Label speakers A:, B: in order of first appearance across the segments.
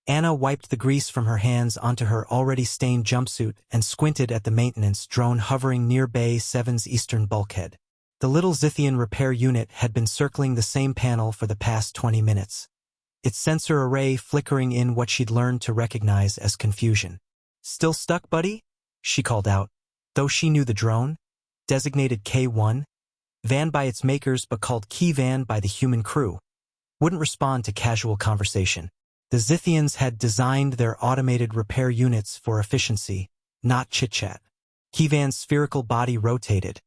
A: Anna wiped the grease from her hands onto her already stained jumpsuit and squinted at the maintenance drone hovering near Bay 7's eastern bulkhead. The little Zithian repair unit had been circling the same panel for the past 20 minutes, its sensor array flickering in what she'd learned to recognize as confusion. "Still stuck, buddy?" she called out, though she knew the drone, designated K1, Van by its makers but called Key Van by the human crew, wouldn't respond to casual conversation. The Zithians had designed their automated repair units for efficiency, not chit-chat. Key Van's spherical body rotated,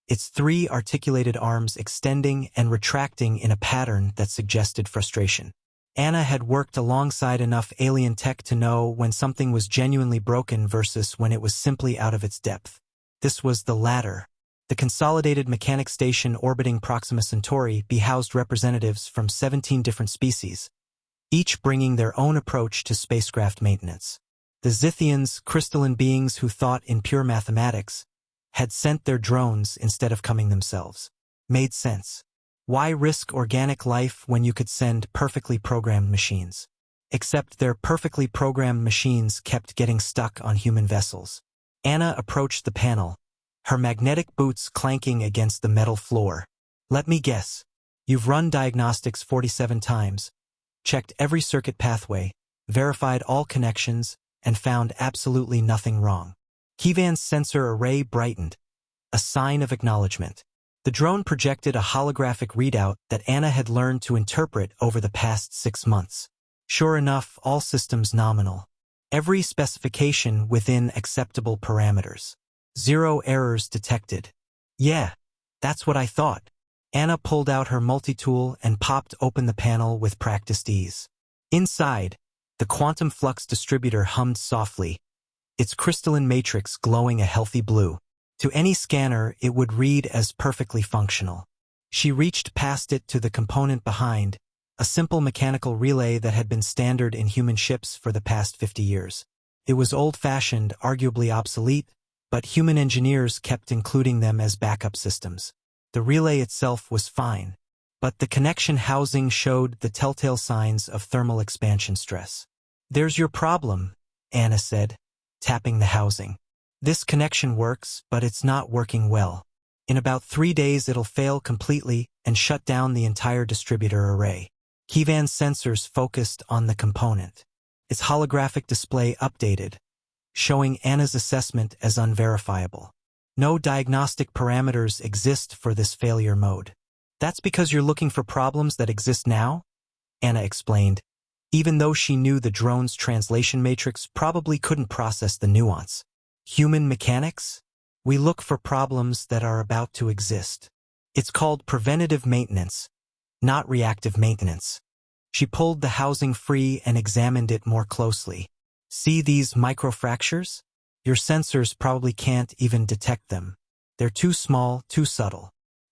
A: its 3 articulated arms extending and retracting in a pattern that suggested frustration. Anna had worked alongside enough alien tech to know when something was genuinely broken versus when it was simply out of its depth. This was the latter. The Consolidated Mechanics Station orbiting Proxima Centauri housed representatives from 17 different species, each bringing their own approach to spacecraft maintenance. The Zithians, crystalline beings who thought in pure mathematics, had sent their drones instead of coming themselves. Made sense. Why risk organic life when you could send perfectly programmed machines? Except their perfectly programmed machines kept getting stuck on human vessels. Anna approached the panel, her magnetic boots clanking against the metal floor. "Let me guess. You've run diagnostics 47 times, checked every circuit pathway, verified all connections, and found absolutely nothing wrong." Keyvan's sensor array brightened, a sign of acknowledgement. The drone projected a holographic readout that Anna had learned to interpret over the past 6 months. Sure enough, all systems nominal. Every specification within acceptable parameters. 0 errors detected. "Yeah, that's what I thought." Anna pulled out her multi-tool and popped open the panel with practiced ease. Inside, the quantum flux distributor hummed softly, its crystalline matrix glowing a healthy blue. To any scanner, it would read as perfectly functional. She reached past it to the component behind, a simple mechanical relay that had been standard in human ships for the past 50 years. It was old-fashioned, arguably obsolete, but human engineers kept including them as backup systems. The relay itself was fine, but the connection housing showed the telltale signs of thermal expansion stress. "There's your problem," Anna said, tapping the housing. "This connection works, but it's not working well. In about 3 days it'll fail completely and shut down the entire distributor array." Keyvan's sensors focused on the component. Its holographic display updated, showing Anna's assessment as unverifiable. "No diagnostic parameters exist for this failure mode." "That's because you're looking for problems that exist now," Anna explained, even though she knew the drone's translation matrix probably couldn't process the nuance. "Human mechanics? We look for problems that are about to exist. It's called preventative maintenance, not reactive maintenance." She pulled the housing free and examined it more closely. "See these microfractures? Your sensors probably can't even detect them. They're too small, too subtle.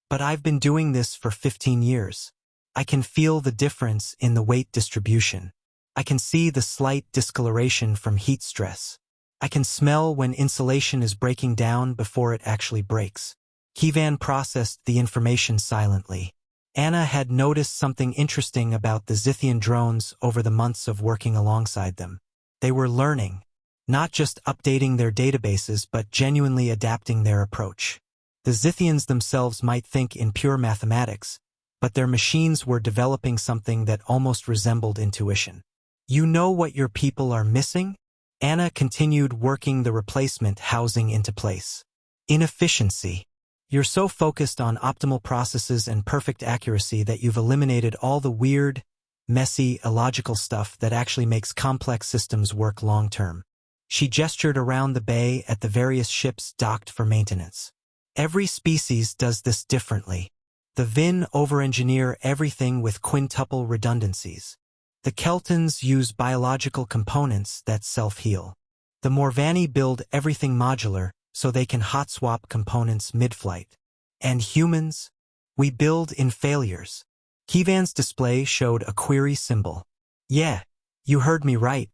A: But I've been doing this for 15 years. I can feel the difference in the weight distribution. I can see the slight discoloration from heat stress. I can smell when insulation is breaking down before it actually breaks." Keyvan processed the information silently. Anna had noticed something interesting about the Zithian drones over the months of working alongside them. They were learning, not just updating their databases but genuinely adapting their approach. The Zithians themselves might think in pure mathematics, but their machines were developing something that almost resembled intuition. "You know what your people are missing?" Anna continued working the replacement housing into place. "Inefficiency. You're so focused on optimal processes and perfect accuracy that you've eliminated all the weird, messy, illogical stuff that actually makes complex systems work long-term." She gestured around the bay at the various ships docked for maintenance. "Every species does this differently. The Vin over-engineer everything with quintuple redundancies. The Keltons use biological components that self-heal. The Morvani build everything modular so they can hot-swap components mid-flight. And humans? We build in failures." Keyvan's display showed a query symbol. "Yeah, you heard me right.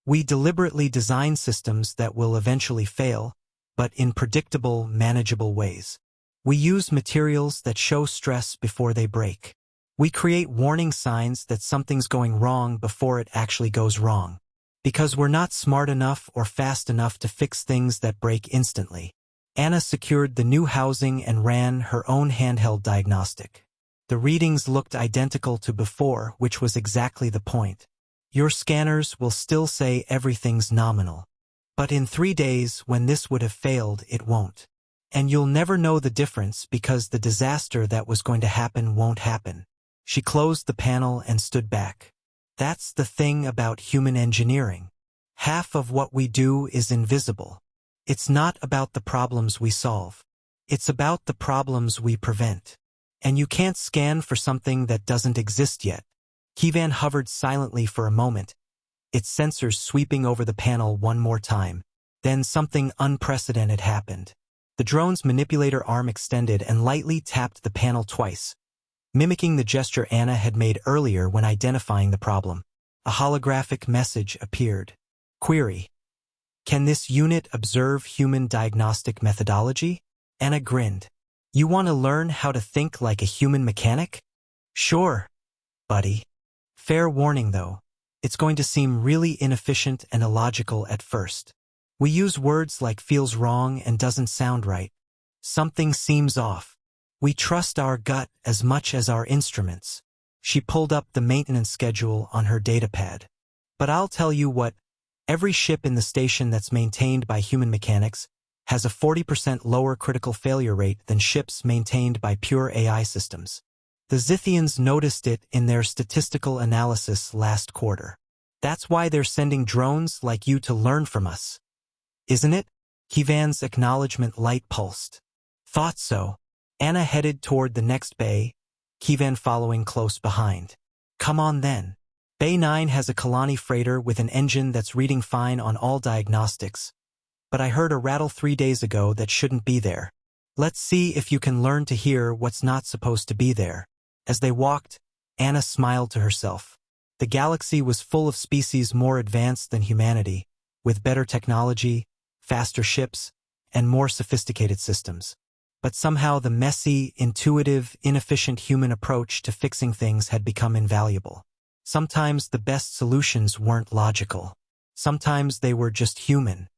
A: We deliberately design systems that will eventually fail, but in predictable, manageable ways. We use materials that show stress before they break. We create warning signs that something's going wrong before it actually goes wrong. Because we're not smart enough or fast enough to fix things that break instantly. Anna secured the new housing and ran her own handheld diagnostic. The readings looked identical to before, which was exactly the point. Your scanners will still say everything's nominal. But in 3 days, when this would have failed, it won't. And you'll never know the difference because the disaster that was going to happen won't happen. She closed the panel and stood back. That's the thing about human engineering. Half of what we do is invisible. It's not about the problems we solve. It's about the problems we prevent. And you can't scan for something that doesn't exist yet. Kivan hovered silently for a moment, its sensors sweeping over the panel one more time. Then something unprecedented happened. The drone's manipulator arm extended and lightly tapped the panel twice, mimicking the gesture Anna had made earlier when identifying the problem. A holographic message appeared. Query: can this unit observe human diagnostic methodology? Anna grinned. You want to learn how to think like a human mechanic? Sure, buddy. Fair warning though, it's going to seem really inefficient and illogical at first. We use words like feels wrong and doesn't sound right. Something seems off. We trust our gut as much as our instruments. She pulled up the maintenance schedule on her datapad. But I'll tell you what, every ship in the station that's maintained by human mechanics has a 40% lower critical failure rate than ships maintained by pure AI systems. The Zithians noticed it in their statistical analysis last quarter. That's why they're sending drones like you to learn from us. Isn't it? Kivan's acknowledgement light pulsed. Thought so. Anna headed toward the next bay, Kivan following close behind. Come on then. Bay 9 has a Kalani freighter with an engine that's reading fine on all diagnostics. But I heard a rattle 3 days ago that shouldn't be there. Let's see if you can learn to hear what's not supposed to be there. As they walked, Anna smiled to herself. The galaxy was full of species more advanced than humanity, with better technology, faster ships, and more sophisticated systems. But somehow the messy, intuitive, inefficient human approach to fixing things had become invaluable. Sometimes the best solutions weren't logical. Sometimes they were just human.